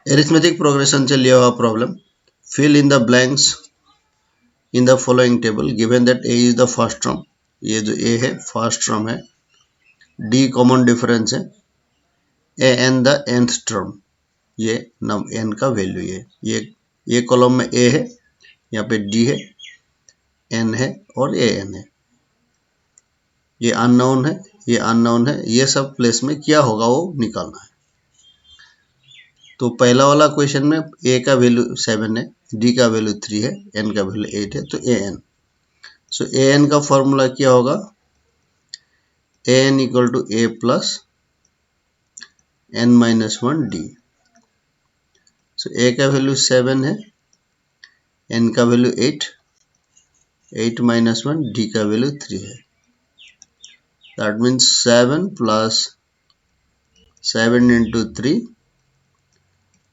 Arithmetic progression से लिया हुआ problem. Fill in the blanks in the following table given that a is the first term. ये जो a है first term है, डी कॉमन डिफरेंस है, ए एन द nth टर्म, ये n का वैल्यू है। ये कॉलम में ए है, यहाँ पे डी है, एन है और ए एन है। ये अननोन है, ये अननोन है, ये सब प्लेस में क्या होगा वो निकालना है। तो पहला वाला क्वेश्चन में ए का वैल्यू 7 है, डी का वैल्यू 3 है, एन का वैल्यू 8 है, तो A N. So A N का फॉर्मूला क्या होगा, A N equal to A plus N minus 1 D. So A का वैल्यू 7 है, एन का वैल्यू 8 माइनस 1, डी का वैल्यू 3 है। That means 7 plus 7 into 3,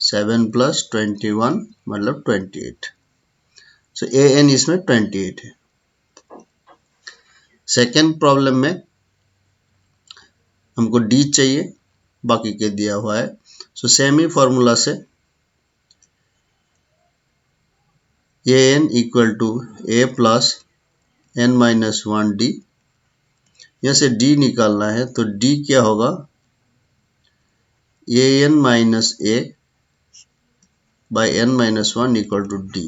7 plus 21 मतलब 28। सो ए एन इसमें 28 है। सेकेंड प्रॉब्लम में हमको डी चाहिए, बाकी के दिया हुआ है। सो सेम ही फॉर्मूला से A N equal to A plus N minus 1 D. यहाँ से डी निकालना है, तो डी क्या होगा, A N minus A by N minus 1 equal to D.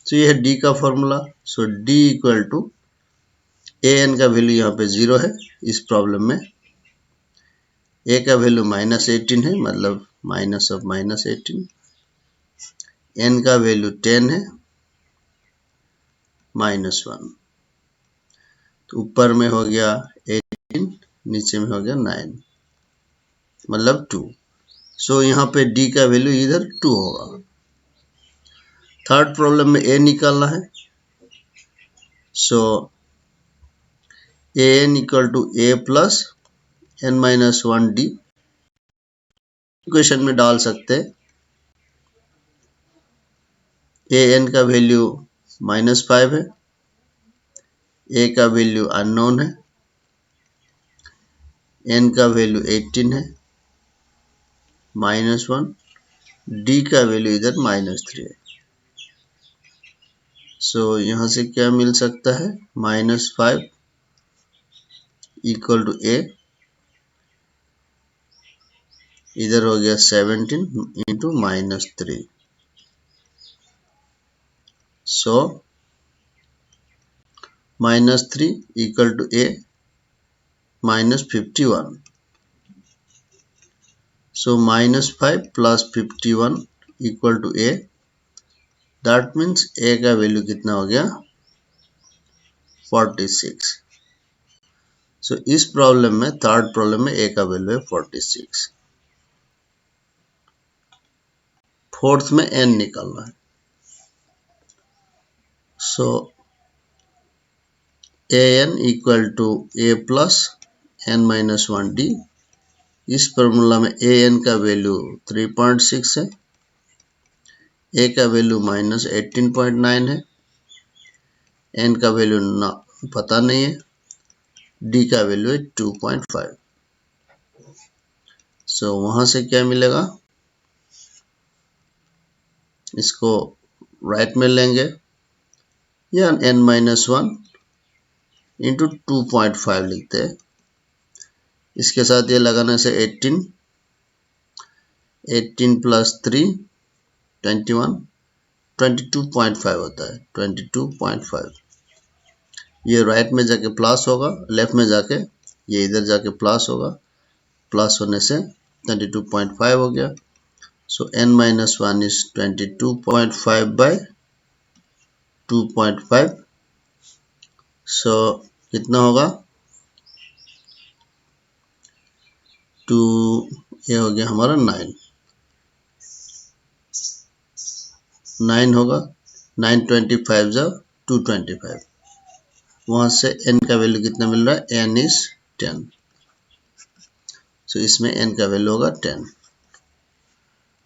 तो यह है डी का formula. So D equal to A N का वैल्यू यहाँ पे 0 है इस प्रॉब्लम में, ए का वैल्यू -18 है, मतलब माइनस ऑफ -18, एन का वैल्यू 10 है, -1। तो ऊपर में हो गया 18, नीचे में हो गया 9, मतलब 2। सो यहाँ पे डी का वैल्यू इधर 2 होगा। थर्ड प्रॉब्लम में ए निकालना है। So A N equal to A plus N minus 1 D equation में डाल सकते हैं। ए एन का वैल्यू -5 है, ए का वैल्यू अननोन है, एन का वैल्यू 18 है, -1, डी का वैल्यू इधर -3 है। सो यहाँ से क्या मिल सकता है, -5 इक्वल टू ए, इधर हो गया 17 into -3। So -3 equal to A -51। So -5 plus 51 equal to A. That means A का वैल्यू कितना हो गया, 46। सो इस प्रॉब्लम में, थर्ड प्रॉब्लम में ए का वैल्यू है 46। फोर्थ में एन निकालना है। So A N equal to A plus N minus 1 D. इस फॉर्मूला में ए एन का वैल्यू 3.6 है, ए का वैल्यू -18.9 है, एन का वैल्यू पता नहीं है, डी का वैल्यू है 2.5। सो वहां से क्या मिलेगा, इसको राइट में लेंगे, या n-1 इंटू 2.5 लिखते हैं। इसके साथ ये लगाने से 18 प्लस 3 21 22.5 होता है, 22.5। ये राइट में जाके प्लस होगा, लेफ्ट में जाके ये इधर जाके प्लस होगा, प्लस होने से 22.5 हो गया। सो n-1 इज 22.5 बाय 2.5। सो कितना होगा, 2, ये हो गया हमारा 9 होगा, 925 जा 225। वहां से n का वैल्यू कितना मिल रहा है, n इज 10। सो इसमें n का वैल्यू होगा 10।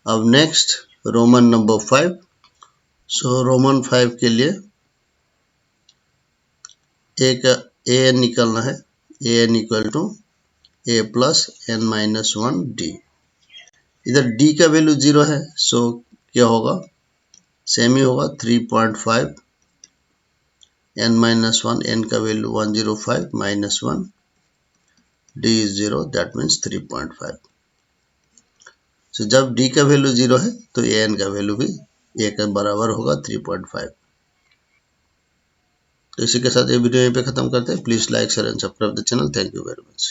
अब next roman number 5। So roman 5 के लिए ए का ए एन निकालना है। ए N equal to A plus N minus 1 D. इधर डी का वैल्यू 0 है, सो क्या होगा, सेम ही होगा 3.5 n minus 1, n का value 105 minus 1, d is 0, that means 3.5। सो जब d का वैल्यू 0 है तो n का वैल्यू भी a के बराबर होगा 3.5। तो इसी के साथ ये वीडियो यहीं पे खत्म करते हैं। Please like share and subscribe the channel. Thank you very much.